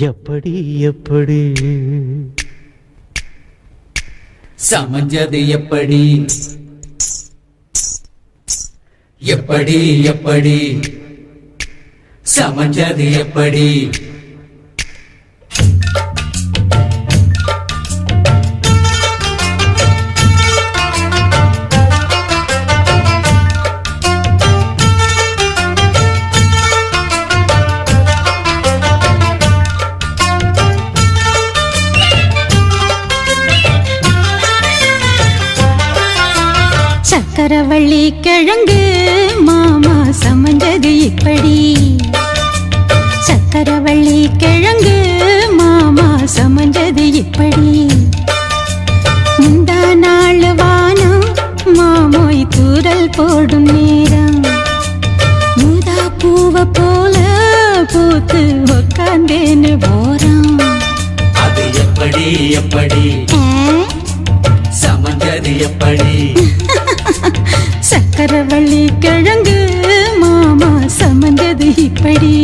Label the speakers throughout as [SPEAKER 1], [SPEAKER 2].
[SPEAKER 1] எப்படி எப்படி
[SPEAKER 2] சமஞ்சது எப்படி எப்படி எப்படி சமஞ்சது எப்படி
[SPEAKER 3] சக்கரவள்ளி கிழங்கு மாமா சமஞ்சது இப்படி சக்கரவள்ளி கிழங்கு மாமா சமஞ்சது இப்படி முந்தா நாள் வானம் மாமோய் தூரல் போடும் நேரம் மூதா பூவ போல பூத்து உக்காந்தேன்னு போறான்
[SPEAKER 2] அது எப்படி எப்படி சமஞ்சது எப்படி
[SPEAKER 3] சக்கரவள்ளி கிழங்கு மாமா சமந்தது இப்படி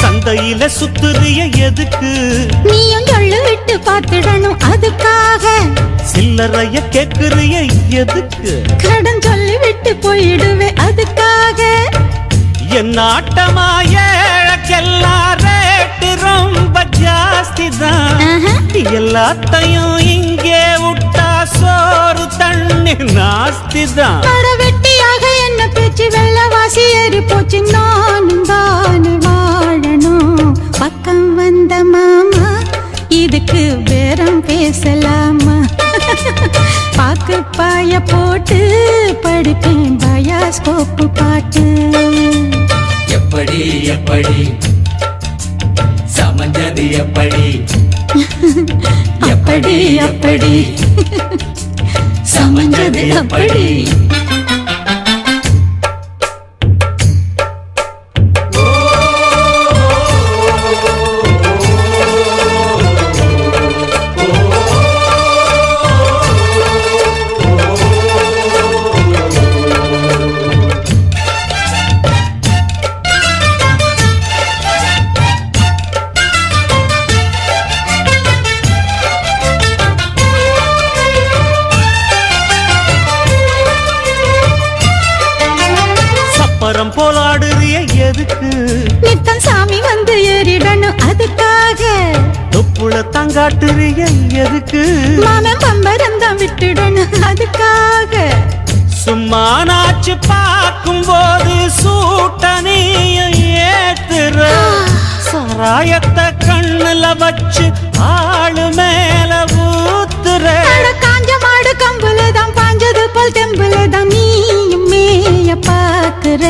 [SPEAKER 1] சந்தையில சுத்துறிய எதுக்கு
[SPEAKER 3] நீயும் சொல்லு விட்டு பார்த்துடணும் அதுக்காக
[SPEAKER 1] சில்லறைய கேக்குறிய எதுக்கு
[SPEAKER 3] கடன் சொல்லி விட்டு போயிடுவே அதுக்காக
[SPEAKER 1] என் ஆட்டமா ஏழக்கெல்லாம் ரேட்டு ரொம்ப ஜாஸ்தி தான் எல்லாத்தையும் இங்கே விட்டா சோறு தண்ணி நாஸ்தி தான்
[SPEAKER 3] வெட்டியாக என்ன பேச்சு வெள்ளவாசி ஏறி போச்சு நானும் தானு வாழணும் பக்கம் வந்த மாமா இதுக்கு பேரம் பேசலாமா பாக்கு பாய போட்டு படிப்பேன் பயாஸ்கோப்பு பாட்டு
[SPEAKER 2] எப்படி எப்படி சமஞ்சது எப்படி
[SPEAKER 3] அப்படி அப்படி சமஞ்சது அப்படி
[SPEAKER 1] பரம் போலாடுறிய எதுக்கு
[SPEAKER 3] நித்தம் சாமி வந்து ஏறிடணும் அதுக்காக
[SPEAKER 1] தொப்புள தங்காட்டுறிய எதுக்கு
[SPEAKER 3] மாமன் பம்பரம் தான் விட்டுடணும் அதுக்காக
[SPEAKER 1] சும்மா நாச்சு பார்க்கும் போது சூட்டனையும் ஏத்துற சாராயத்தை கண்ணுல வச்சு ஆளு மேல ஊத்துற
[SPEAKER 3] காஞ்ச மாடு கம்புலதான் பாஞ்சது போல் தெம்புலதான் நீயும் மேய பாக்குற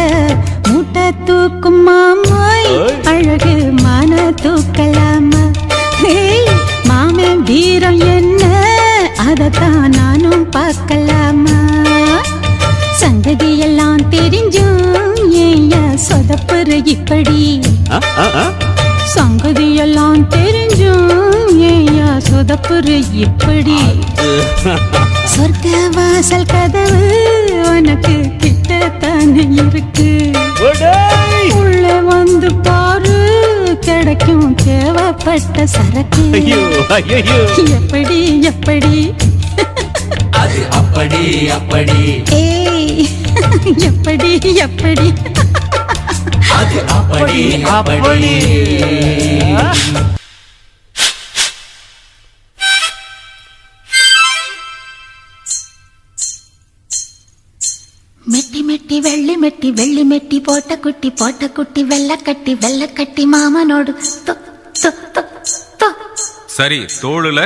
[SPEAKER 3] மூட்டை தூக்கும் மாமாய் அழகு மான தூக்கலாமா மாமன் வீரம் என்ன அதத்தான் நானும் பார்க்கலாமா சங்கதி எல்லாம் தெரிஞ்சும் ஏயா சொதப்புற இப்படி சங்கதி எல்லாம் தெரிஞ்சும் ஏயா சொதப்புற இப்படி சொர்க்க வாசல் கதவு உனக்கு கிட்டத்தானே இருக்கு உள்ள வந்து பாரு கிடைக்கும் தேவைப்பட்ட சரக்கு எப்படி எப்படி
[SPEAKER 2] அது அப்படி அப்படி
[SPEAKER 3] எப்படி எப்படி
[SPEAKER 2] அது அப்படி அப்படி
[SPEAKER 3] மெட்டி மெட்டி வெள்ளி மெட்டி வெள்ளி மெட்டி போட்ட குட்டி வெள்ள கட்டி மாமனோடு
[SPEAKER 4] சரி தோளுல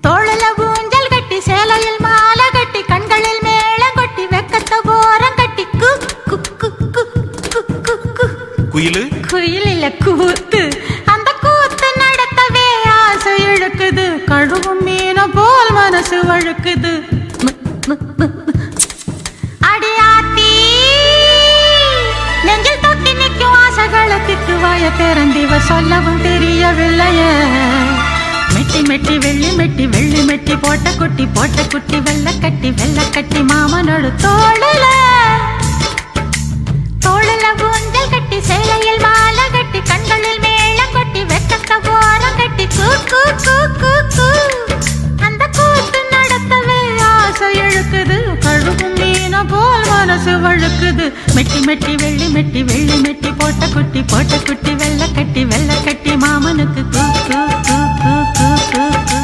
[SPEAKER 3] தோளுல ஊஞ்சல் கட்டி சேலையில் மாலை கட்டி கண்களில் மேளம் கொட்டி வெக்கத்த போரம் கட்டி குயில் இல்ல கூத்து அந்த கூத்து நட ஆசை இழுக்குது கழுவும் மீன போல் மனசு வழுக்குது அடியாத்தி நெஞ்சில் தொட்டி நிற்கும் ஆசைகளை திட்டுவாய திறந்திவ சொல்லவும் தெரியவில்லையே மெட்டி மெட்டி வெள்ளி மெட்டி வெள்ளி மெட்டி போட்ட குட்டி வெள்ள கட்டி மாமனோடு தோளுல ஊஞ்சல் கட்டி சேலையில் மாலை கட்டி கண்களில் மேளம் கொட்டி வெட்டத்த ஓரம் கட்டி கூ கூ கூ கூ கூ அந்த கூத்து நடத்தவே ஆசை இழுக்குது கழுகும் மீன போல் மனசு வழுக்குது மெட்டி மெட்டி வெள்ளி மெட்டி போட்ட குட்டி வெள்ள கட்டி மாமனுக்கு கூ கூ கூ கூ கூ கூ கூ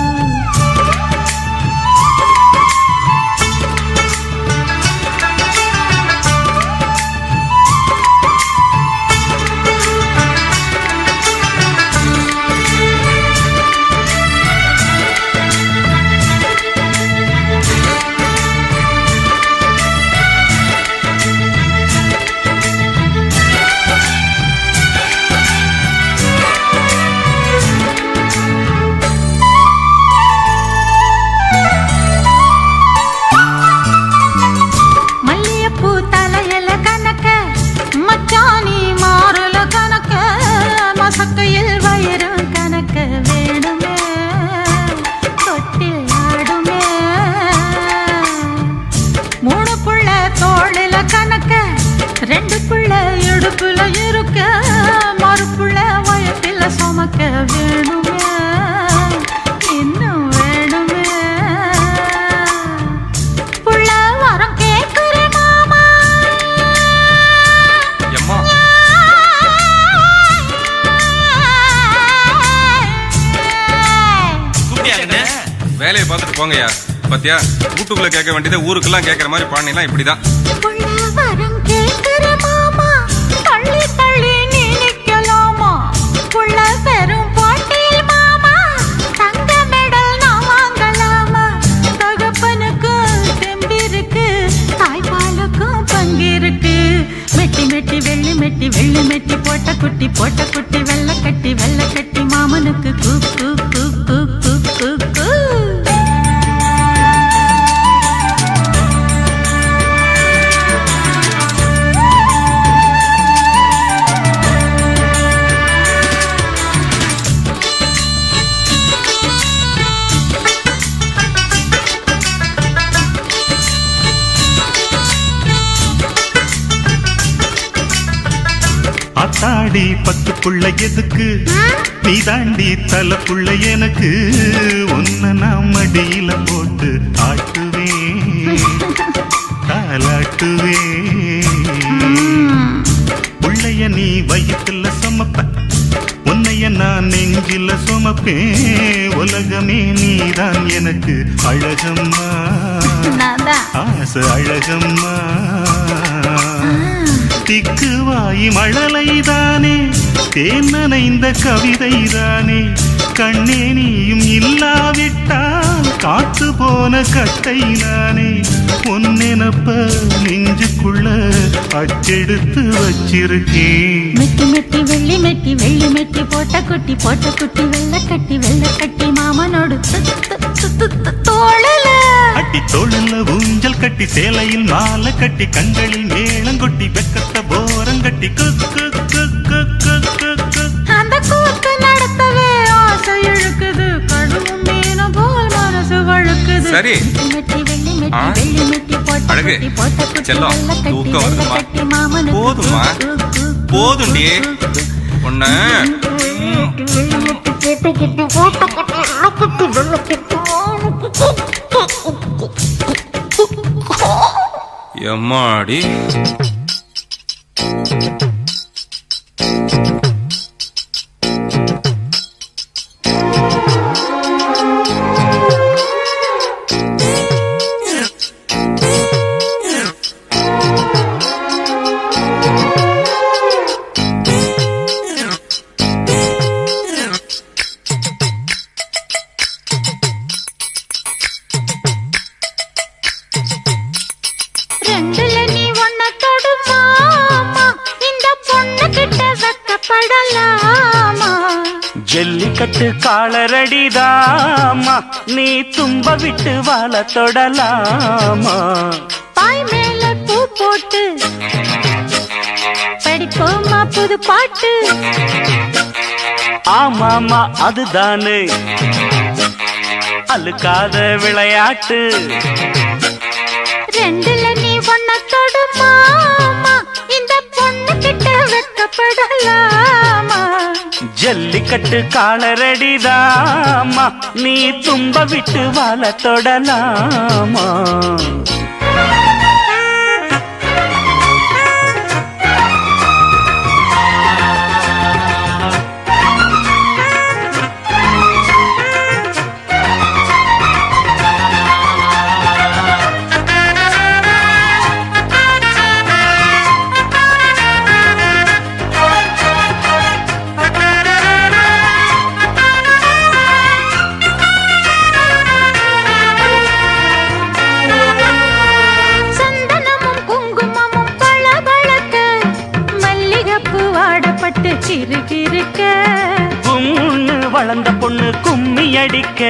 [SPEAKER 3] ரெண்டுக்குள்ள இடுப்புல இருக்க மறுப்புள்ள வயத்தில சுமக்க வேணுமே இன்னும் வேணுமே புள்ள வரம் கேக்குற மாமா
[SPEAKER 4] வேலையை பார்த்துட்டு போங்கய்யா பாத்தியா வீட்டுக்குள்ள கேட்க வேண்டியதை ஊருக்கெல்லாம் கேட்கற மாதிரி பாடினா இப்படிதான்
[SPEAKER 3] வெள்ளி மெட்டி போட்ட குட்டி வெள்ள கட்டி மாமனுக்கு கூ கூ கூ கூ கூ கூ கூ
[SPEAKER 5] அத்தாடி 10 புள்ள எதுக்கு நீ தாண்டி தலை புள்ள எனக்கு உன்ன நான் மடியில போட்டு ஆட்டுவேன் தாலாட்டுவேன் புள்ளைய நீ வயிற்றுல சுமப்ப உன்னைய நான் நெஞ்சில சுமப்பேன் உலகமே நீதான் எனக்கு அழகம்மா ஆசை அழகம்மா திக்குவாயி மழலைதானே தேன் நனைந்த கவிதைதானே கண்ணே நீயும் இல்லாவிட்டால் காத்து போன கட்டை நானே பொன்னெனப்ப நெஞ்சுக்குள்ள அச்செடுத்து வச்சிருக்கேன்
[SPEAKER 3] மெட்டி வெள்ளி மெட்டி போட்ட குட்டி வெள்ள கட்டி மாமனோடு தோழல
[SPEAKER 5] அட்டி தோழல ஊஞ்சல் கட்டி சேலையில் மாலை கட்டி கண்களில் மேளம் கொட்டி வெக்கத்த போரம் கட்டி
[SPEAKER 3] அந்த கூத்து நடத்தவே ஆசை இழுக்குது கழுவும் மீன போல் மனசு வழுக்குது
[SPEAKER 4] சரி
[SPEAKER 3] வெள்ளி மெட்டி போட்ட
[SPEAKER 4] செல்லம் தூக்கம் வருதுமா போதுமா போதுண்டி ஒண்ணு எம்மாடி
[SPEAKER 1] ஜல்லிக்கட்டு காலரடிதாமா நீ தும்ப விட்டு வாழ தொடலாமா
[SPEAKER 3] பாய் மேல பூ போட்டு படிப்போமா புது பாட்டு
[SPEAKER 1] ஆமாமா அதுதானே அழுக்காத விளையாட்டு
[SPEAKER 3] ரெண்டுல நீ ஒன்ன தொடுமாமா இந்த பொண்ணு கிட்ட வெட்கப்படலாமா
[SPEAKER 1] ஜல்லிக்கட்டு காலரடிதாமா நீ தும்ப விட்டு வாழ தொடலாமா கும்முன்னு வளர்ந்த பொண்ணு கும்மி அடிக்க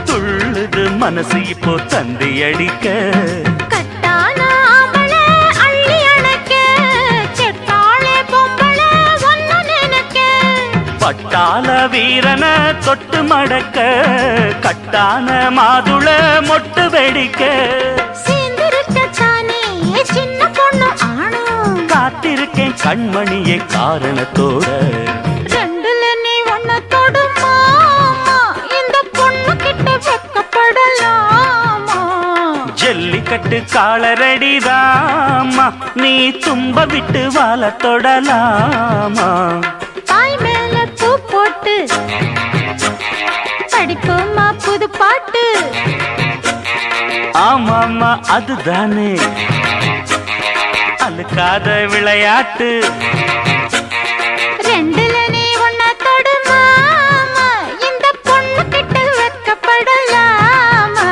[SPEAKER 1] துள்ளுது மனசு இப்போ தந்தி அடிக்க
[SPEAKER 3] கட்டான ஆம்பளை அள்ளி அணைக்க செட்டாளே பொம்பளை ஒன்னு நினைக்க
[SPEAKER 1] பட்டாள வீரன தொட்டு மடக்க கட்டான மாதுள மொட்டு வெடிக்க
[SPEAKER 3] சேர்ந்திருக்கத்தானே சின்ன பொண்ணு ஆணும்
[SPEAKER 1] காத்திருக்கேன் கண்மணியே காரணத்தோட
[SPEAKER 3] ரெண்டுல நீ ஒன்ன தொடுமா இந்த பொண்ணு கிட்ட வெட்கப்படலாமா
[SPEAKER 1] ஜல்லிக்கட்டு காலரடிதாமா நீ தும்ப விட்டு வாழ தொடலாமா
[SPEAKER 3] பாய் மேல பூ போட்டு படிப்போமா புது பாட்டு
[SPEAKER 1] ஆமாமா அதுதானே அழுக்காத விளையாட்டு
[SPEAKER 3] ரெண்டுல நீ ஒன்ன தொடுமாமா இந்த பொண்ணு கிட்ட வெட்கப்படலாமா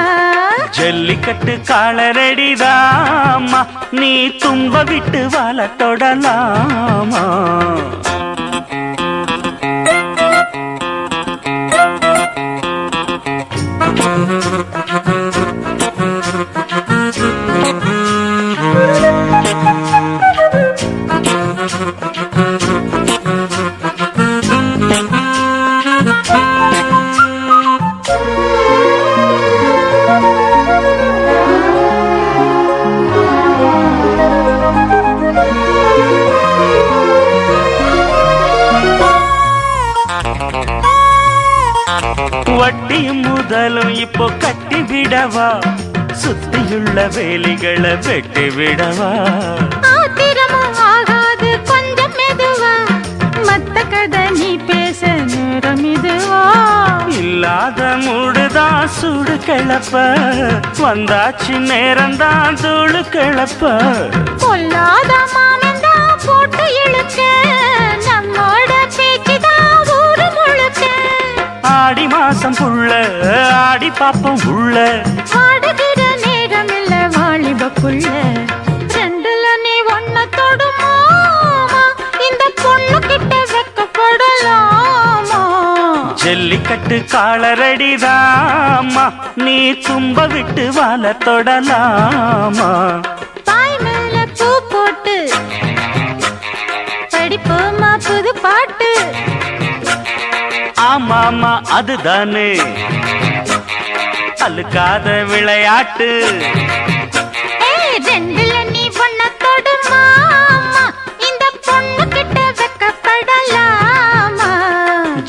[SPEAKER 1] ஜல்லிக்கட்டு காலரடிதாமா நீ தும்ப விட்டு வாழ தொடலாமா வட்டியும் முதலும் இப்போ கட்டி விடவா சுத்தியுள்ள வேலிகளை வெட்டி விடவா
[SPEAKER 3] ஆத்திரமும் ஆகாது கொஞ்சம் மெதுவா மத்த கதை நீ பேச நேரம் இதுவா
[SPEAKER 1] இல்லாத மூடுதான் சூடு கிளப்ப வந்தாச்சு நேரம்தான் தூளு கிளப்ப
[SPEAKER 3] கொல்லாத மாமந்தா போட்டு இழுக்க நம்மோட பேச்சுதான் ஊரு முழுக்க
[SPEAKER 1] ஆடி மாசம் புள்ள ஆடி பாப்பம் உள்ள
[SPEAKER 3] ஆடுகிற நேரம் இல்ல வாலிப புள்ள ரெண்டுல நீ ஒன்ன தொடுமாமா இந்த பொண்ணு கிட்ட வெட்கப்படலாமா
[SPEAKER 1] ஜல்லிக்கட்டு காலரடிதாமா நீ தும்ப விட்டு வாழ தொடலாமா
[SPEAKER 3] பாய் மேல பூ போட்டு படிப்போமா புது பாட்டு
[SPEAKER 1] ஆமாமா அதுதானே அழுக்காத விளையாட்டு
[SPEAKER 3] ரெண்டுல நீ ஒன்ன தொடுமாமா இந்த பொண்ணு கிட்ட வெட்கப்படலாமா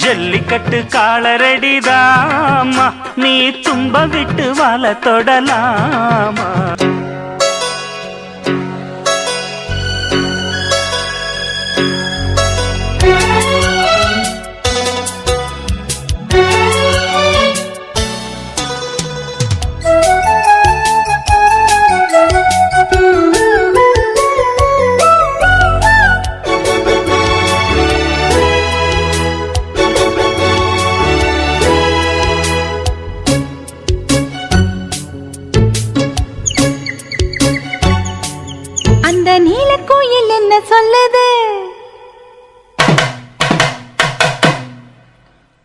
[SPEAKER 1] ஜல்லிக்கட்டு காலரடிதாமா நீ தும்ப விட்டு வாழ தொடலாமா
[SPEAKER 3] சொல்லுது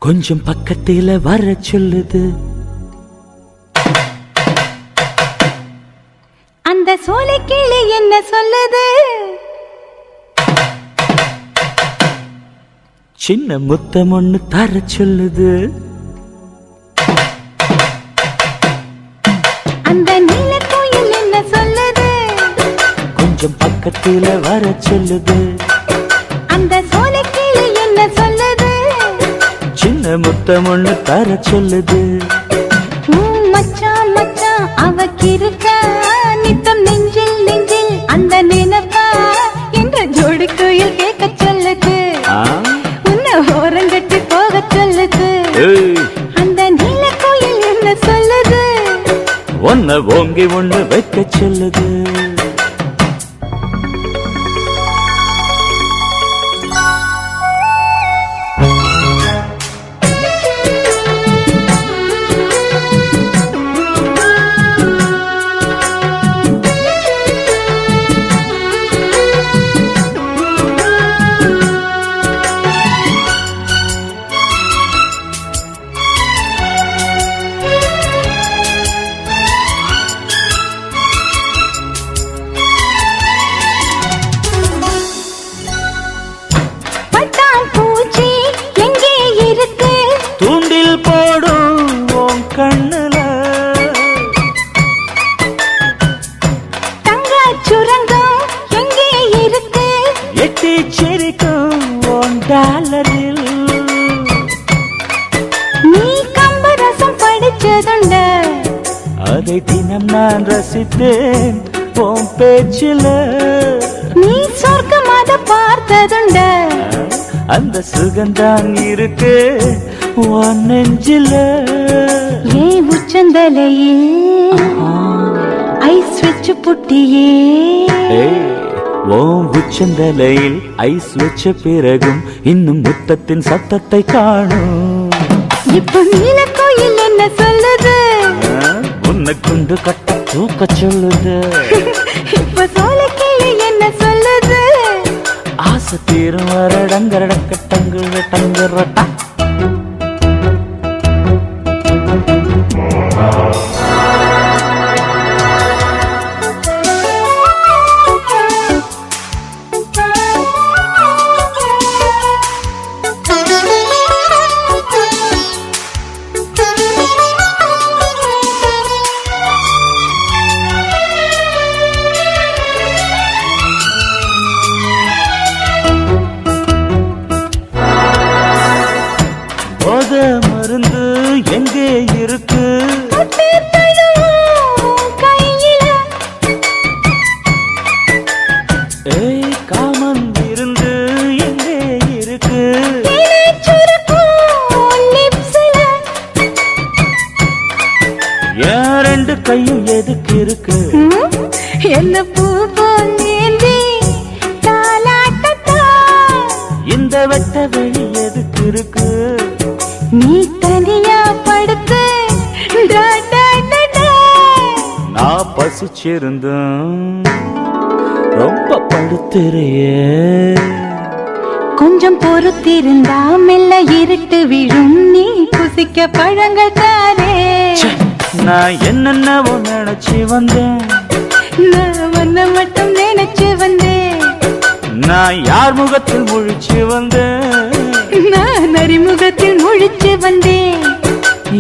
[SPEAKER 6] கொஞ்சம் பக்கத்தில வர சொல்லுது.
[SPEAKER 3] அந்த சோலை கிளி என்ன சொல்லுது?
[SPEAKER 6] சின்ன முத்தம் ஒண்ணு தர சொல்லுது.
[SPEAKER 3] அந்த நீலக்குயில் என்ன சொல்லுது?
[SPEAKER 6] கொஞ்சம் பக்கத்தில வர சொல்லுது.
[SPEAKER 3] அந்த சோலை கிளி என்ன சொல்லுது?
[SPEAKER 6] சின்ன முத்தம் ஒண்ணு தர சொல்லுது.
[SPEAKER 3] மச்சான் மச்சான் அவக்கிருக்க நித்தம் நெஞ்சில் நெஞ்சில் அந்த நினைப்பா என்ற ஜோடி குயில் கேட்க சொல்லுது. உன்னை ஓரங்கட்டி போக சொல்லுது. அந்த நீலக்குயில் என்ன சொல்லுது?
[SPEAKER 6] ஒன்ன ஓங்கி ஒண்ணு வைக்க சொல்லுது. தூண்டில் போடும் உன் கண்ணுல
[SPEAKER 3] தங்க சுரங்கம் எங்கே இருக்கு?
[SPEAKER 6] எட்டி சிரிக்கும் உன் டாலரில்.
[SPEAKER 3] நீ கம்பரசம் படிச்சதுண்ட?
[SPEAKER 6] அதை தினம் நான் ரசித்தேன் உன் பேச்சில.
[SPEAKER 3] நீ சொர்க்கமாத பார்த்ததுண்ட?
[SPEAKER 6] அந்த சுகந்தான் இருக்கு உன் நெஞ்சில.
[SPEAKER 3] ஏ உச்சந்தலையில் ஐஸ் வச்சு புட்டியே.
[SPEAKER 6] ஓம் உச்சந்தலையில் ஐஸ் வச்ச பிறகும் இன்னும் முத்தத்தின் சத்தத்தை காணும்.
[SPEAKER 3] இப்ப நீலக்குயில் என்ன சொல்லுது?
[SPEAKER 6] உன்னை கொண்டு கட்ட தூக்க சொல்லுது.
[SPEAKER 3] இப்ப சோலைக்கிளி என்ன சொல்லுது?
[SPEAKER 6] ஆசை தீரும் வர டங்கரடக்க டங்குற டங்குறட்டா. போத மருந்து எங்கே இருக்கு? ஏய் காமன் இருந்து எங்கே இருக்கு? ஏன் ரெண்டு கையும் எதுக்கு இருக்கு?
[SPEAKER 3] என்ன பூ போந்தேந்தி தாலாட்டத்தா.
[SPEAKER 6] இந்த வெட்ட வெளி எதுக்கு இருக்கு?
[SPEAKER 3] நீ தனியா படுத்து
[SPEAKER 6] நான் பசிச்சிருந்தேன் ரொம்ப படுத்துறையே.
[SPEAKER 3] கொஞ்சம் பொறுத்திருந்தா மெல்ல இருட்டு விழும். நீ புசிக்க பழங்கள் தாரே.
[SPEAKER 6] நான் என்னென்னவோ நினைச்சு வந்தேன்.
[SPEAKER 3] நான் உன்னை மட்டும் நினைச்சு வந்தேன்.
[SPEAKER 6] நான் யார் முகத்தில் முழிச்சு வந்தேன்.
[SPEAKER 3] நான் அறிமுகத்தில் முழிச்சு வந்தேன்.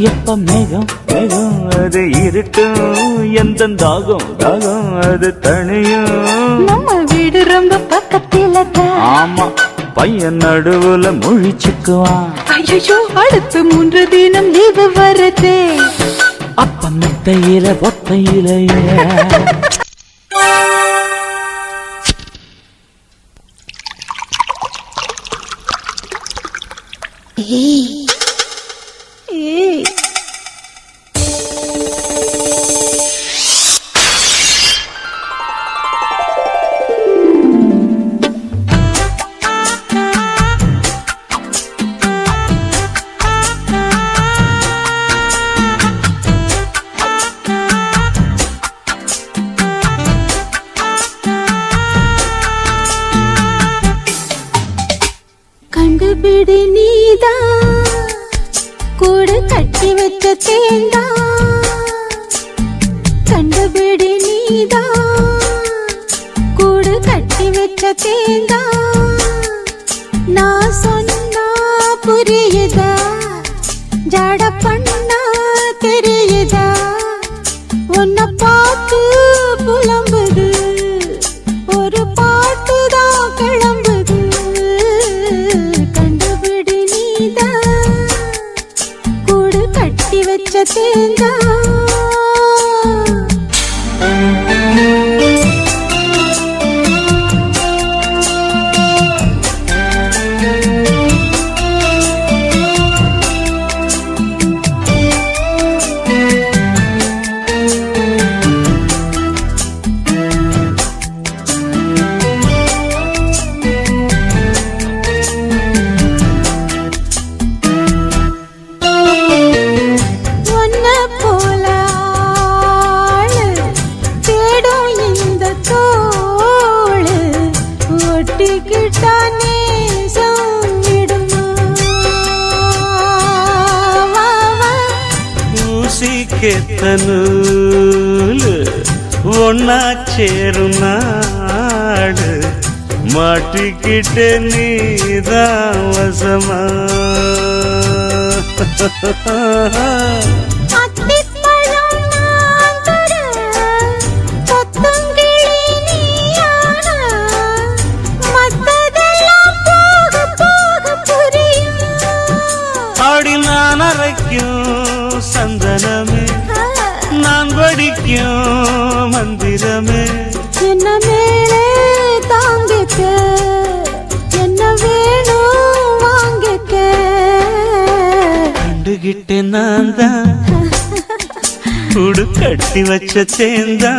[SPEAKER 6] எப்ப மேகம் மேகம் அது இருட்டும். எந்த தாகம் தாகம் அது தனியும்.
[SPEAKER 3] நம்ம வீடு ரொம்ப பக்கத்தில தான்.
[SPEAKER 6] ஆமா பையன் நடுவுல முழிச்சுக்குவான்.
[SPEAKER 3] ஐயோ அடுத்து 3 தினம் லீவு வருது.
[SPEAKER 6] அப்ப மெத்தையில பொத்தையிலையே.
[SPEAKER 3] கண்டுபிடி நீதான் வச்ச தேங்கா கண்டுபிடி நீதா கூடு கட்டி வச்ச தேங்கா நான் சொன்னா புரியுதா ஜட பண்ணா தெரியுதா உன்னை பார்த்து புலம்புது ஒரு பாட்டுதான் கிளம்புது கண்டுபிடி நீதா கூடு கட்டி வச்ச தேங்கா
[SPEAKER 5] நூலு ஒன்னா சேரும் நாடு மாட்டிக்கிட்ட நீதான் வசமா ஆடி நான் அரைக்கும் சந்தனமே நான் படிக்கும் மந்திரமே
[SPEAKER 3] என்ன மேலே தாங்கிக்க என்ன வேணும் வாங்கிக்க
[SPEAKER 5] கண்டுகிட்டே நான் தான் கூடு கட்டி வச்ச தேந்தா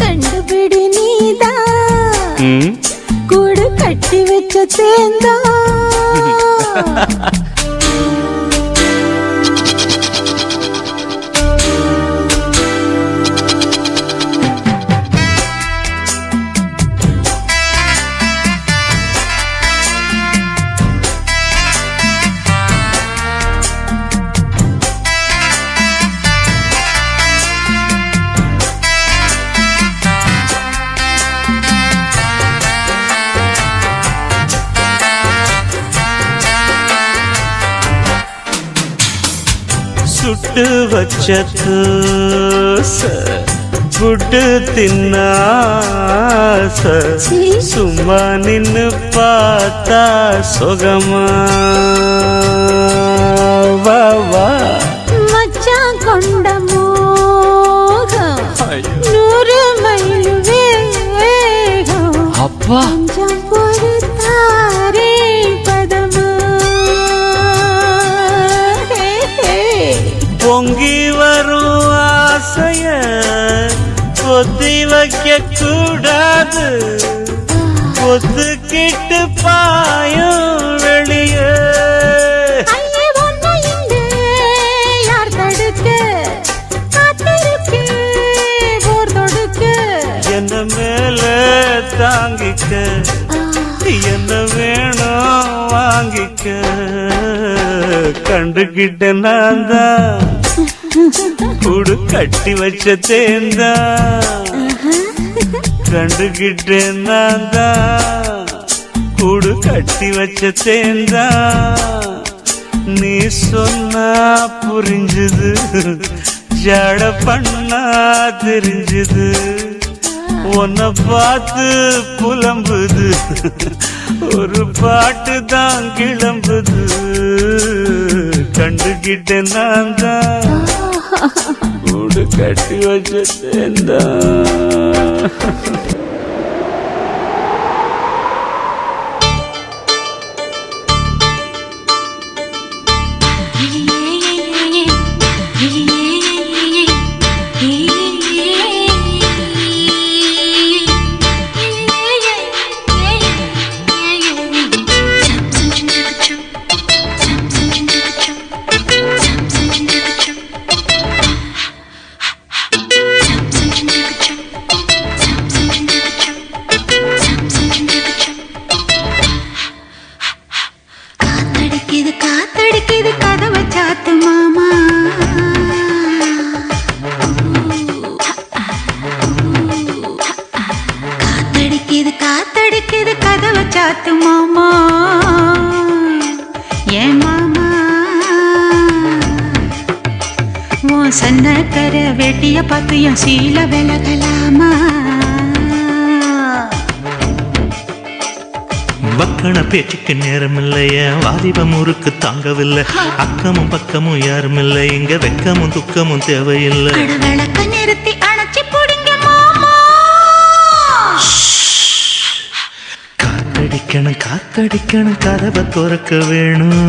[SPEAKER 3] கண்டுபிடி நீதான் கூடு கட்டி வச்ச தேந்தா
[SPEAKER 5] சுட்டு வச்ச புட்டு தின்னாச சும்மா நின்னு பார்த்தா சுகமா வா வா
[SPEAKER 3] மச்சான் கொண்ட மோகம் 100 மைல் வேகம்
[SPEAKER 6] அப்பா
[SPEAKER 3] கொஞ்சம் பொறுத்தாரே பதமா
[SPEAKER 5] பொங்கி வரும் ஆசைய பொத்தி வைக்க கூடாது பொத்துக்கிட்டு பாயும் வெளியே
[SPEAKER 3] யார் தடுக்க காத்திருக்கு போர் தொடுக்க
[SPEAKER 5] என்ன மேல தாங்கிக்க என்ன வேணும் வாங்கிக்க கண்டுகிட்ட நான் தான் கூடு கட்டி வச்ச தேந்தா கண்டுகிட்ட நான் தான் கூடு கட்டி வச்ச தேந்தா நீ சொன்னா புரிஞ்சுது ஜட பண்ணா தெரிஞ்சுது உன்னை பார்த்து புலம்புது ஒரு பாட்டு தான் கிளம்புது கண்டுகிட்ட நான் தான் கூடு கட்டி வச்ச தேந்தா
[SPEAKER 7] Something
[SPEAKER 3] சாத்து மாமா ஏன் மாமா உன் சன்னக்கர வெட்டிய பார்த்து என் சீல விலகலாமா
[SPEAKER 5] வக்கண பேச்சுக்கு நேரம் இல்லைய வாலிபம் ஊருக்கு தாங்கவில்லை அக்கமும் பக்கமும் யாரும் இல்லை இங்க வெக்கமும் துக்கமும் தேவையில்லை
[SPEAKER 3] விளக்க நிறுத்தி அணைச்சி போடுங்க மாமா
[SPEAKER 5] காத்தடிக்கணும் கதவை துறக்க வேணும்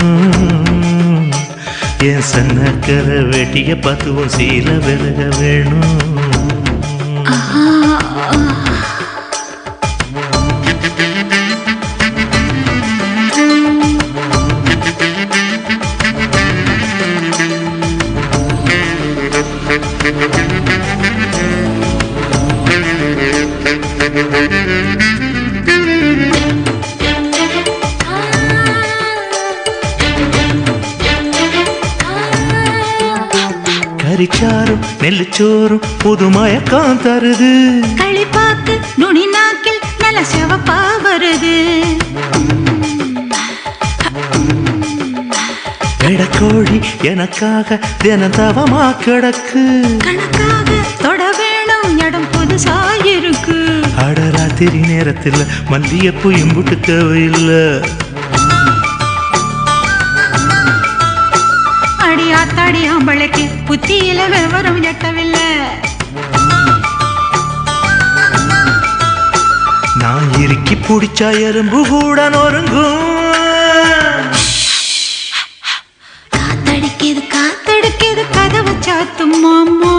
[SPEAKER 5] என் சன்னக்கர வெட்டிய பார்த்துவும் சீல விலக வேணும் கரிச்சாரும் நெல்லுச்சோறும் புது மயக்கம் தருது
[SPEAKER 3] களிப்பாக்கு நுனி நாக்கில் நல்ல சிவப்பா வருது
[SPEAKER 5] எடக்கோழி எனக்காக தினம் தவமா கிடக்கு
[SPEAKER 3] கணக்காக தொட வேணும் இடம் புதுசாயிருக்கு
[SPEAKER 5] அடராத்திரி நேரத்தில் மல்லியப்பூ இம்புட்டு தேவையில்லை
[SPEAKER 3] அடி ஆத்தாடி ஆம்பளைக்கு புத்தியில விவரம் எட்டவில்லை
[SPEAKER 5] நான் இறுக்கி பிடிச்சா எறும்பு கூட நொறுங்கும்
[SPEAKER 3] காத்தடிக்குது கதவை சாத்து மாமா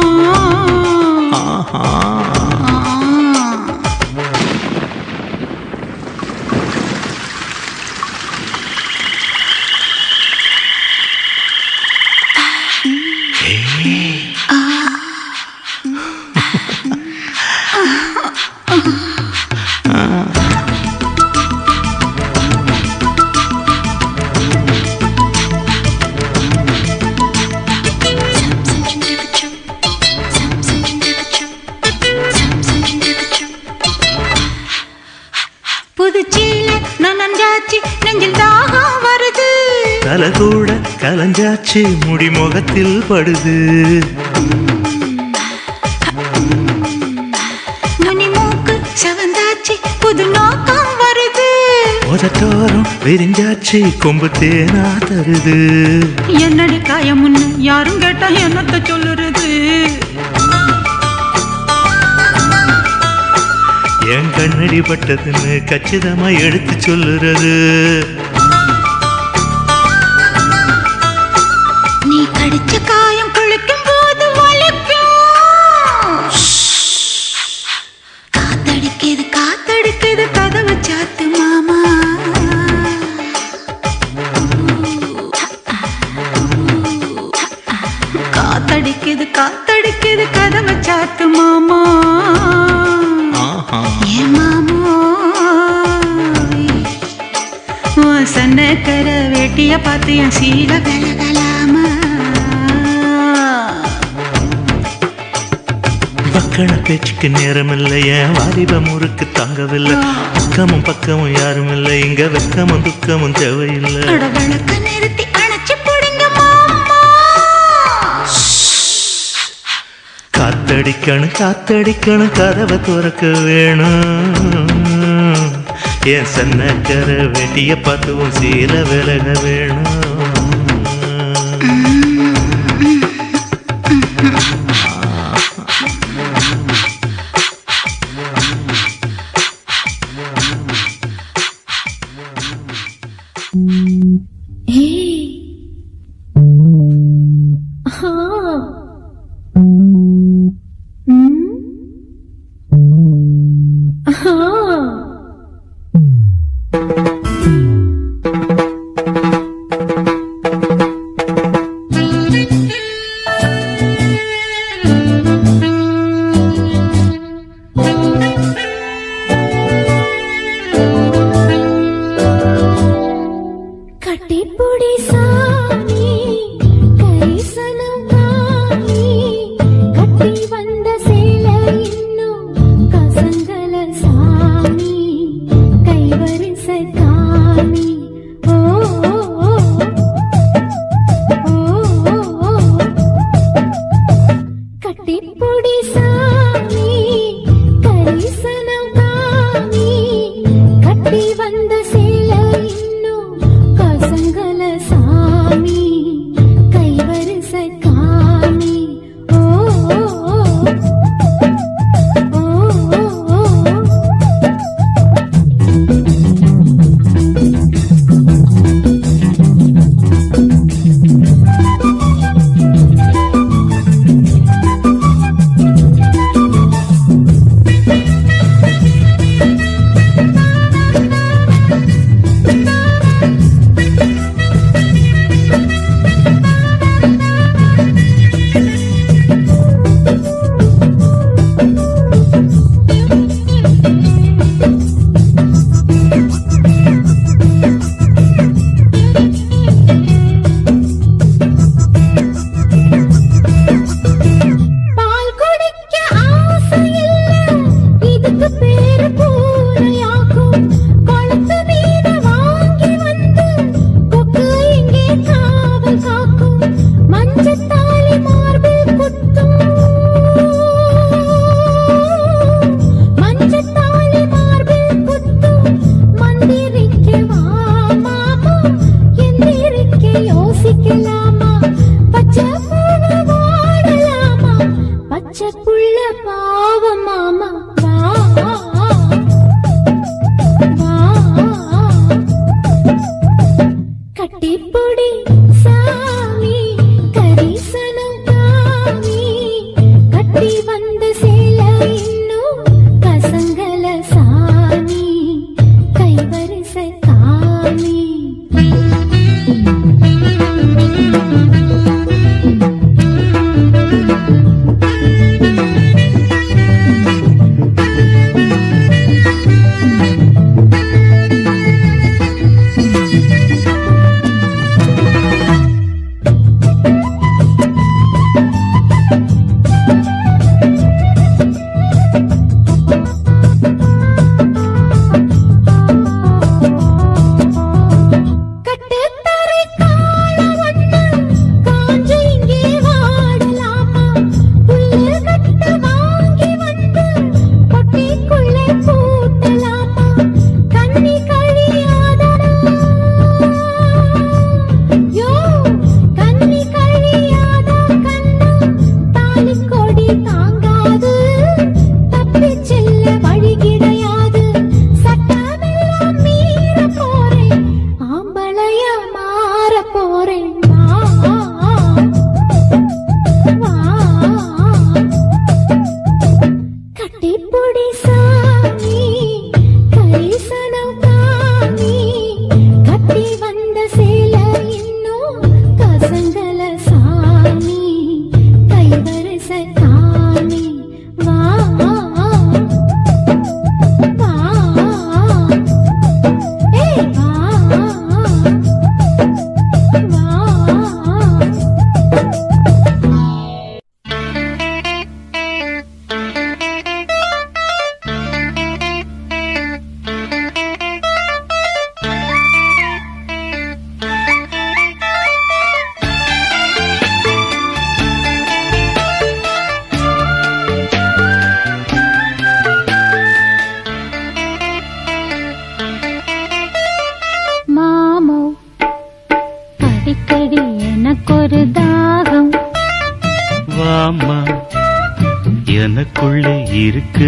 [SPEAKER 3] புதுச்சீல நனஞ்சாச்சு நெஞ்சில் தாகம் வருது
[SPEAKER 5] தலை கூட கலஞ்சாச்சு முடி முகத்தில் படுது
[SPEAKER 3] நுனி மூக்கு செவந்தாச்சு புது நோக்கம் வருது
[SPEAKER 5] உதட்டோரம் விரிஞ்சாச்சு கொம்பு தேனா தருது
[SPEAKER 3] என்னடி காயம் முன்னு யாரும் கேட்டா என்னத்த சொல்லுறது
[SPEAKER 5] என் கண்ணடி பட்டதுன்னு கச்சிதமா எடுத்து சொல்லுறது
[SPEAKER 3] நீ கடிச்ச காயம் குளிக்கும் போது வலிக்கும் காத்தடிக்குது கதவை சாத்து மாமா காத்தடிக்குது கதவை சாத்து மாமா ஏன் மாமோ சன்னக்கர வேட்டிய பார்த்து என் சீல விலகலாமா
[SPEAKER 5] வக்கண பேச்சுக்கு நேரம் இல்லைய வாலிபம் ஊருக்கு தாங்கவில்லை அக்கமும் பக்கமும் யாரும் இல்லை இங்க வெக்கமும் துக்கமும் தேவையில்லை
[SPEAKER 3] விளக்க நிறுத்தி அணைச்சி போடுங்க மாமா
[SPEAKER 5] காத்தடிக்கணும் கதவை துறக்க வேணும் என் சன்னக்கர வெட்டிய பார்த்துவும் சீல விலக வேணும்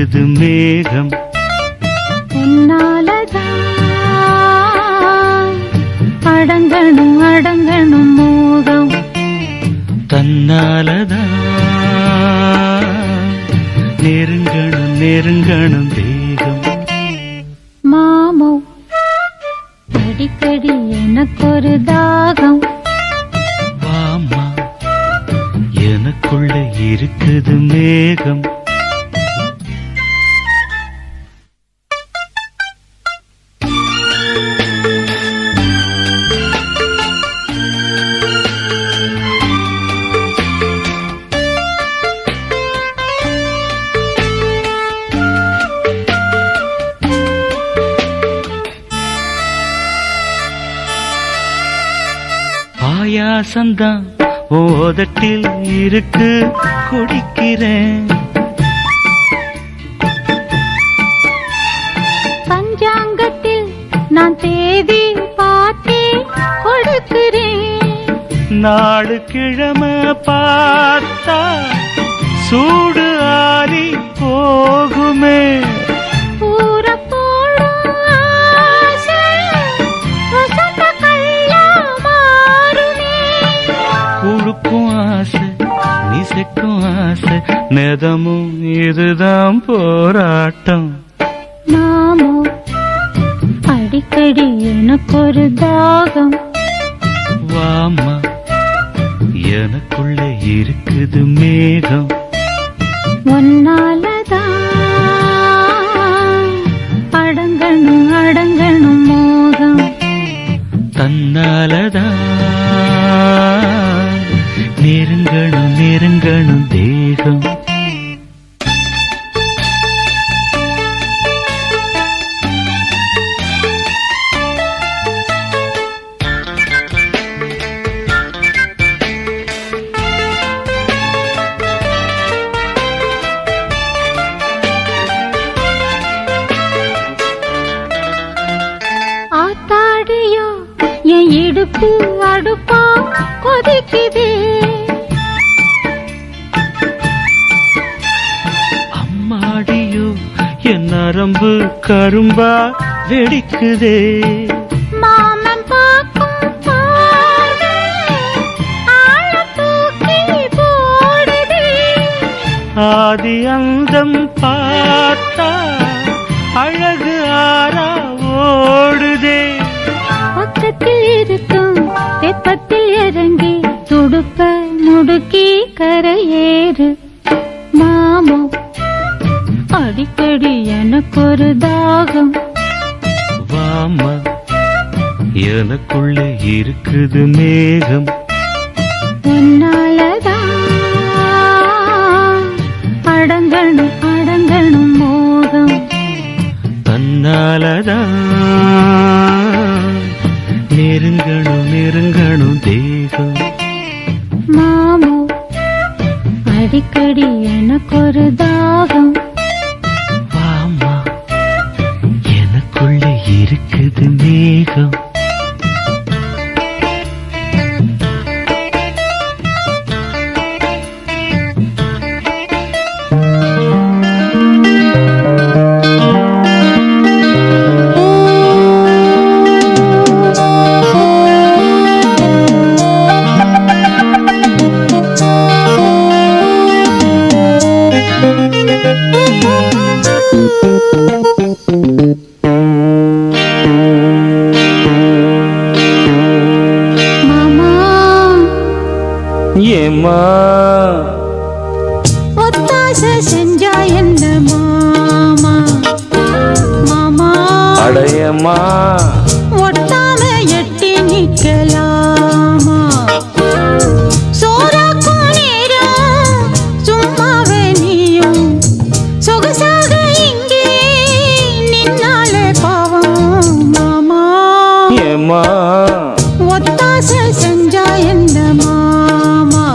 [SPEAKER 5] இருக்குது மேகம்.
[SPEAKER 3] உன்னாலதான் அடங்கணும் அடங்கணும் மோகம்.
[SPEAKER 5] தன்னாலதான் நெருங்கணும் நெருங்கணும் தேகம்.
[SPEAKER 3] மாமோ அடிக்கடி எனக்கொரு தாகம்.
[SPEAKER 5] வாமா எனக்குள்ள இருக்குது மேகம். பாயாசந்தான் ஓதட்டில் இருக்கு குடிக்கிறேன்.
[SPEAKER 3] பஞ்சாங்கத்தில் நான் தேதி பார்த்தே கொடுக்கிறேன்.
[SPEAKER 5] நாடு கிழமை பார்த்தா சூடு ஆறி போகுமே.
[SPEAKER 3] ஊற போடும் ஆசை வசந்த கள்ளா மாறுமே.
[SPEAKER 5] குழுக்கும் ஆசை நிசைக்கும் ஆசை நெதமும் இதுதான் போராட்டம்.
[SPEAKER 3] மாமோ அடிக்கடி எனக்கொரு தாகம்.
[SPEAKER 5] வாமா எனக்குள்ள இருக்குது மேகம்.
[SPEAKER 3] ஒன்னாலதான் அடங்கணும் அடங்கணும் மோகம்.
[SPEAKER 5] தன்னாலதான் நெருங்கணும் நெருங்கணும் தேகம்.
[SPEAKER 3] ஆத்தாடியோ என் இடுப்பு அடுப்பா கொதிக்குதே.
[SPEAKER 5] அம்மாடியோ என் நரம்பு கரும்பா வெடிக்குதே.
[SPEAKER 3] மாமன் பார்க்கும் பார்வை ஆழத் தூக்கி போடுதே.
[SPEAKER 5] ஆதி அந்தம் பார்த்தா அழகு ஆறா ஓடுதே.
[SPEAKER 3] பக்கத்தில் இருக்கும் வெப்பத்தில் இறங்கி துடுப்ப முடுக்கி கரையேறு. மாமோ அடிக்கடி எனக்கொரு தாகம்.
[SPEAKER 5] வாமா எனக்குள்ள இருக்குது மேகம்.
[SPEAKER 3] உன்னாலதான் அடங்கணும் அடங்கணும் மோகம்.
[SPEAKER 5] தன்னாலதான் நெருங்கணும் நெருங்கணும் தேகம்.
[SPEAKER 3] மாமோ அடிக்கடி எனக்கொரு தாகம்.
[SPEAKER 5] வாமா எனக்குள்ள இருக்குது மேகம்.
[SPEAKER 3] மாமா
[SPEAKER 5] ஏம்மா
[SPEAKER 3] ஒத்தாசை செஞ்சா என்ன மாமா. மாமா
[SPEAKER 5] அடையம்மா
[SPEAKER 3] ஒட்டாம எட்டி நிக்கலாமா. சோறாக்கும் நேரம் சும்மாவே நீயும் சொகுசாக இங்கே நின்னாலே பாவம். மாமா
[SPEAKER 5] ஏம்மா
[SPEAKER 3] ஒத்தாசை செஞ்சா என்ன மாமா.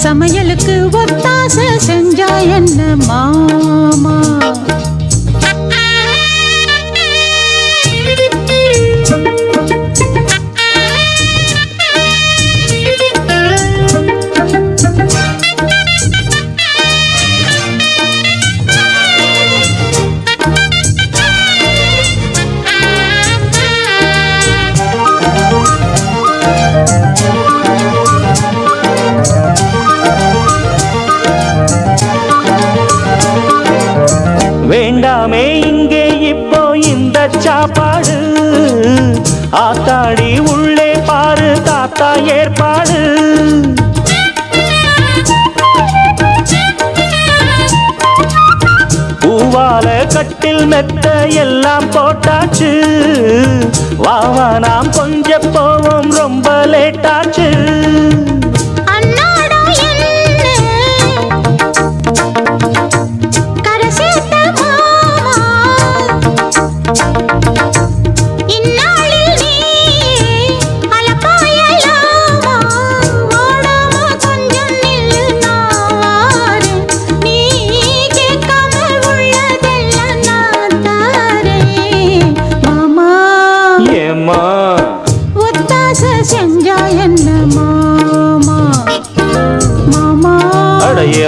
[SPEAKER 3] சமையலுக்கு ஒத்தாசை செஞ்சா என்ன மாமா.
[SPEAKER 5] வேண்டாமே இங்கே இப்போ இந்த சாப்பாடு ஆத்தாடி உள்ளே பாரு தாத்தா ஏற்பாடு பூவால கட்டில் மெத்த எல்லாம் போட்டாச்சு வாவா நாம் கொஞ்சம் போவோம் ரொம்ப லேட்டாச்சு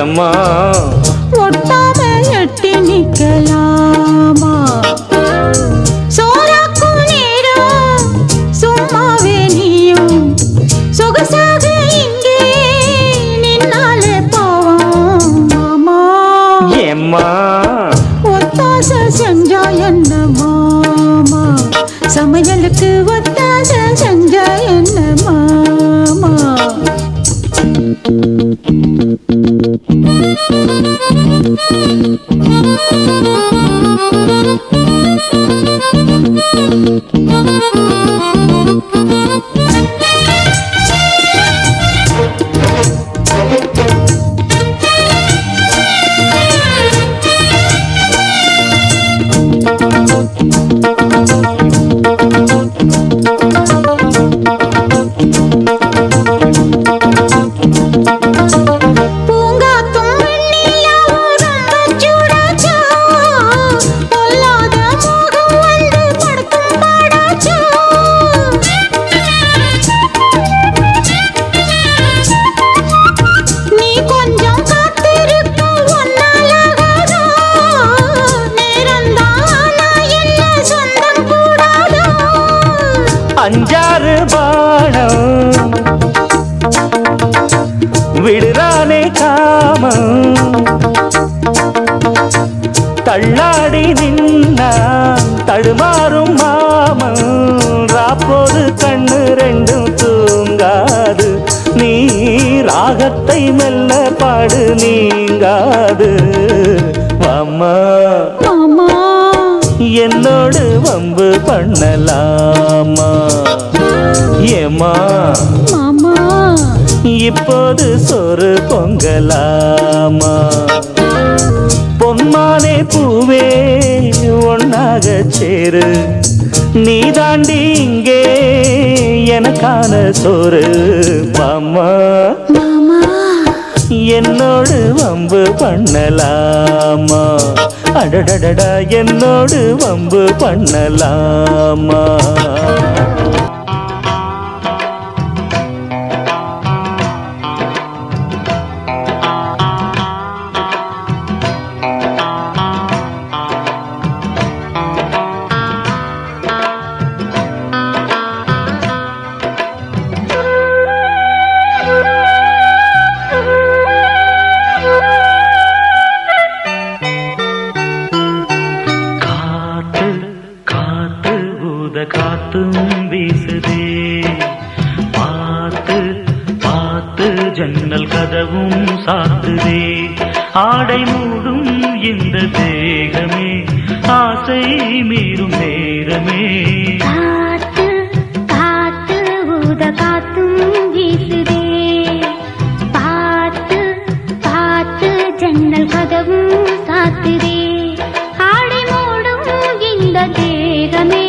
[SPEAKER 5] அம்மா
[SPEAKER 3] ஒட்டாம எட்டி நிக்கலாமா சோறாக்கும் நேரம் சும்மாவே நீயும் சொகசாக இங்கே நின்னாலே போவோம் மாமா
[SPEAKER 5] ஏம்மா
[SPEAKER 3] ஒத்தாச செஞ்சா என்ன மாமா சமையலுக்கு ஒத்தாச செஞ்சா என்ன மாமா
[SPEAKER 5] அஞ்சாறு பாடம் விடுறானே காமம் தள்ளாடி நின்னா தடுமாறும் மாமன் ராப்போது கண்ணு ரெண்டும் தூங்காது நீ ராகத்தை மெல்ல பாடு நீங்காது மாமா என்னோடு வம்பு பண்ணலாமா ஏமா
[SPEAKER 3] மாமா
[SPEAKER 5] இப்போது சோறு பொங்கலாமா பொன்மானே பூவே ஒன்னாக சேரு நீ தாண்டி இங்கே எனக்கான சோறு மாமா என்னோடு வம்பு பண்ணலாமா அடடடடா என்னோடு வம்பு பண்ணலாமா காத்தும் வீசுதே பார்த்து பார்த்து ஜன்னல் கதவும் சாத்துதே ஆடை மூடும் இந்த தேகமே ஆசை மீறும் நேரமே
[SPEAKER 3] காத்து காத்து ஊத காத்தும் வீசுதே பார்த்து பார்த்து ஜன்னல் கதவும் சாத்துதே ஆடை மூடும் இந்த தேகமே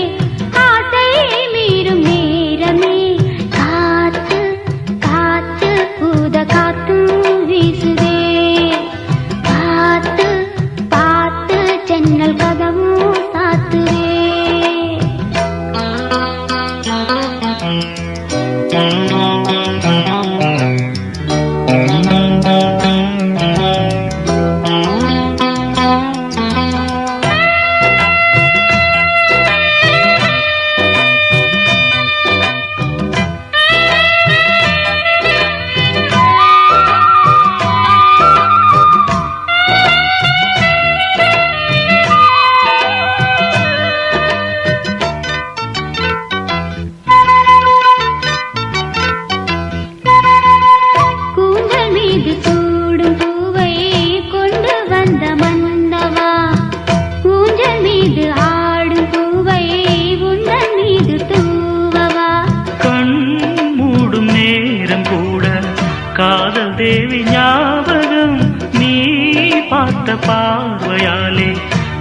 [SPEAKER 1] பார்வையாலே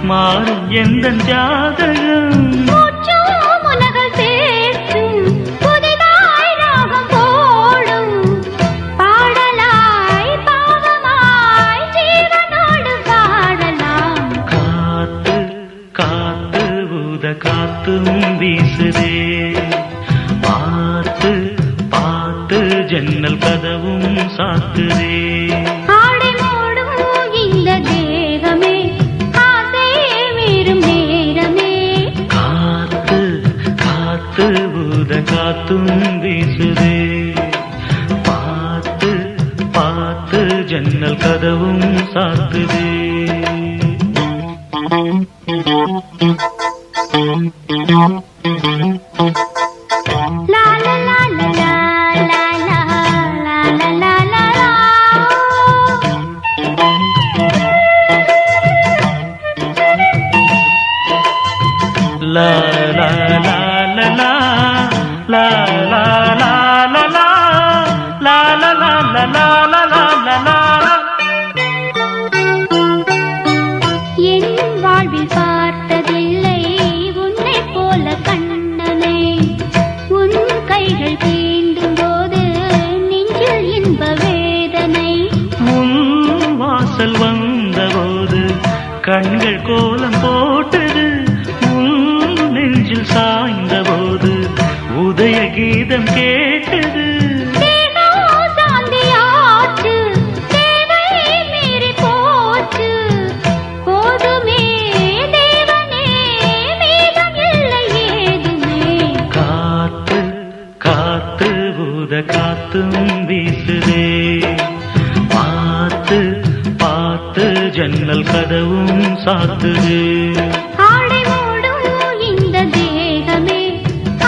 [SPEAKER 1] மாறும் எந்த ஜாதகம் காத்தும் வீசுதே பார்த்து பார்த்து ஜன்னல் கதவும் சாத்துதே
[SPEAKER 3] ஆடை மூடும் இந்த தேகமே ஆசை மீறும் நேரமே
[SPEAKER 1] காத்து காத்து ஊத காத்தும் வீசுதே பார்த்து பார்த்து ஜன்னல் கதவும் சாத்துதே
[SPEAKER 3] லா லா லா லா லா லா லா லா லா லா
[SPEAKER 1] la la la la la la la la la la la la la la la la la
[SPEAKER 3] என் வாழ்வில் பார்த்ததில்லை உன்னை போல கண்ணனை உன் கைகள் தீண்டும் போது நெஞ்சில் இன்ப வேதனை
[SPEAKER 1] உன் வாசல் வந்தபோது கண்கள் கோலம் போட்டது உன் நெஞ்சில் சாய்ந்தபோது உதய கீதம் கேட்டது காத்தும் வீசுதே பார்த்து பார்த்து ஜன்னல் கதவும் சாத்துதே
[SPEAKER 3] ஆடை மூடும் இந்த தேகமே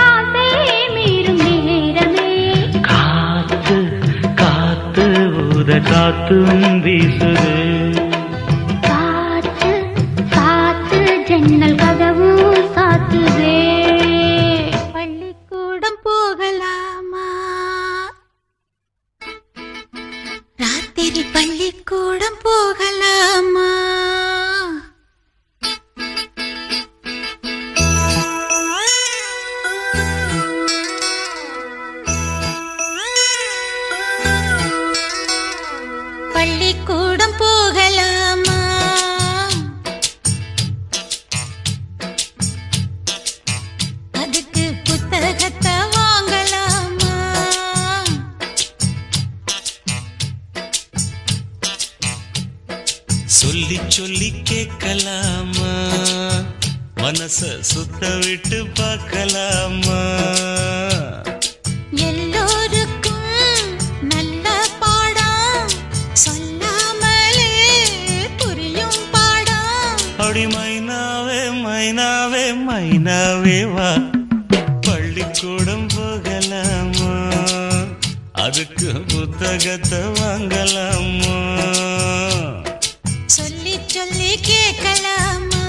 [SPEAKER 3] ஆசை மீறும் நேரமே
[SPEAKER 1] காத்து காத்து ஊத காத்தும் வீசுதே
[SPEAKER 3] பார்த்து பார்த்து ஜன்னல் கதவும் சாத்துதே பள்ளிக்கூடம் போகலாமா ராத்திரி பள்ளிக்கூடம் போகலாமா பள்ளிக்கூடம் போகலாமா அதுக்கு புத்தகத்தை வாங்கலாமா
[SPEAKER 7] சொல்லி சொல்லி கேட்கலாமா மனச சுத்த விட்டு பார்க்கலாமா
[SPEAKER 3] எல்லோருக்கும் நல்ல பாடம் சொல்லாமலே புரியும் பாடம்
[SPEAKER 7] அப்படி மைனாவே மைனாவே மைனாவே வா பள்ளிக்கூடம் போகலாமா அதுக்கு புத்தகத்தை வாங்கலாமா
[SPEAKER 3] சொல்லி சொல்லி கேட்கலாமா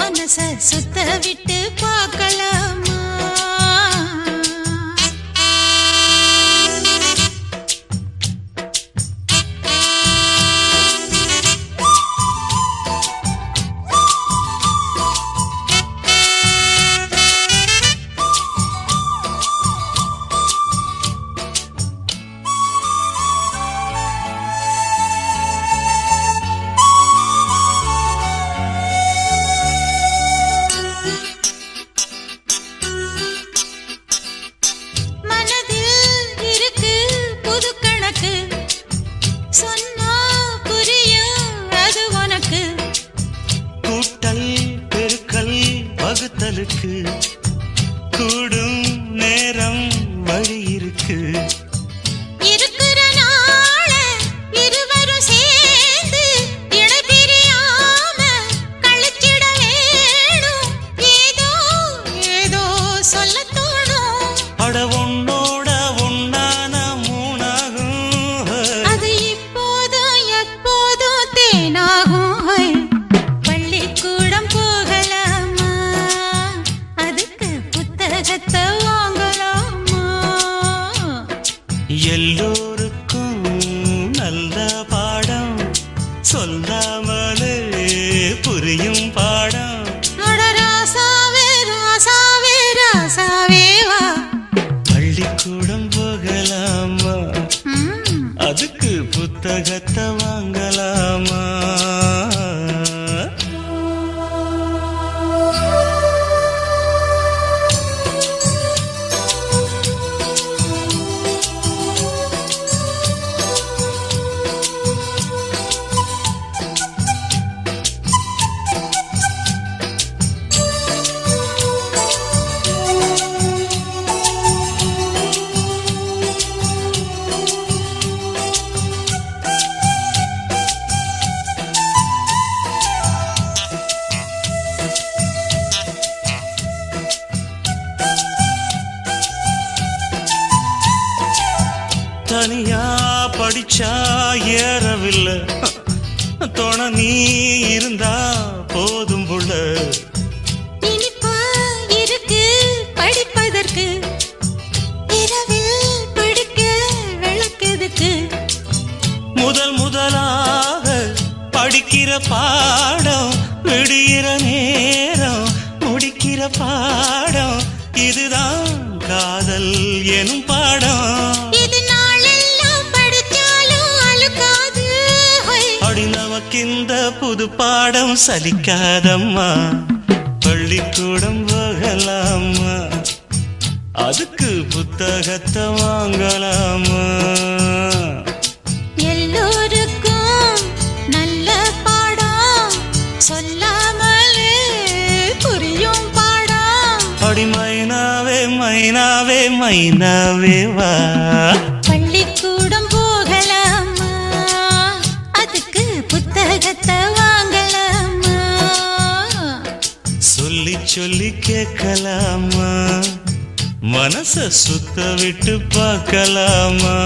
[SPEAKER 3] மனச சுத்த விட்டு பார்க்கலாமா
[SPEAKER 7] வகுத்தலுக்கு கூடும் நேரம் வழி இருக்கு
[SPEAKER 3] இருக்கிற நாள இருவரும் சேர்ந்து இடைபிரியாம கழிச்சிட வேணும் ஏதோ ஏதோ சொல்ல தோணும்
[SPEAKER 7] அட உன்னோட உன்னான மூணாகும்
[SPEAKER 3] அது இப்போதும் எப்போதும் தேனாகும் பள்ளிக்கூடம் போகலாமா அதுக்கு புத்தகத்தை வாங்கலாமா
[SPEAKER 7] எல்லோருக்கும் நல்ல பாடம் சொல்ல தனியா படிச்சா ஏறவில்லை, துணை நீ இருந்தா போதும் புள்ள.
[SPEAKER 3] இனிப்பா இருக்கு படிப்பதற்கு, இரவில் பிடிக்க விளக்குதுக்கு.
[SPEAKER 7] முதலாக படிக்கிற பாடம், விடுகிற நேரம் முடிக்கிற பாடம், இதுதான் காதல் எனும் பாடம்.
[SPEAKER 3] இது நாளெல்லாம் படிச்சாலும் அழுக்காது.
[SPEAKER 7] அடி நமக்கு இந்த புது பாடம் சலிக்காதம்மா, பள்ளிக்கூடம் போகலாமா, அதுக்கு புத்தகத்தை வாங்கலாமா.
[SPEAKER 3] எல்லோருக்கும் நல்ல பாடம், சொல்லாமலே புரியும் பாடம்.
[SPEAKER 7] அடி மைனாவே மைனாவே மைனாவே வா,
[SPEAKER 3] பள்ளிக்கூடம் போகலாமா, அதுக்கு புத்தகத்தை வாங்கலாமா.
[SPEAKER 7] சொல்லி சொல்லி கேட்கலாமா, மனச சுத்த விட்டு பார்க்கலாமா.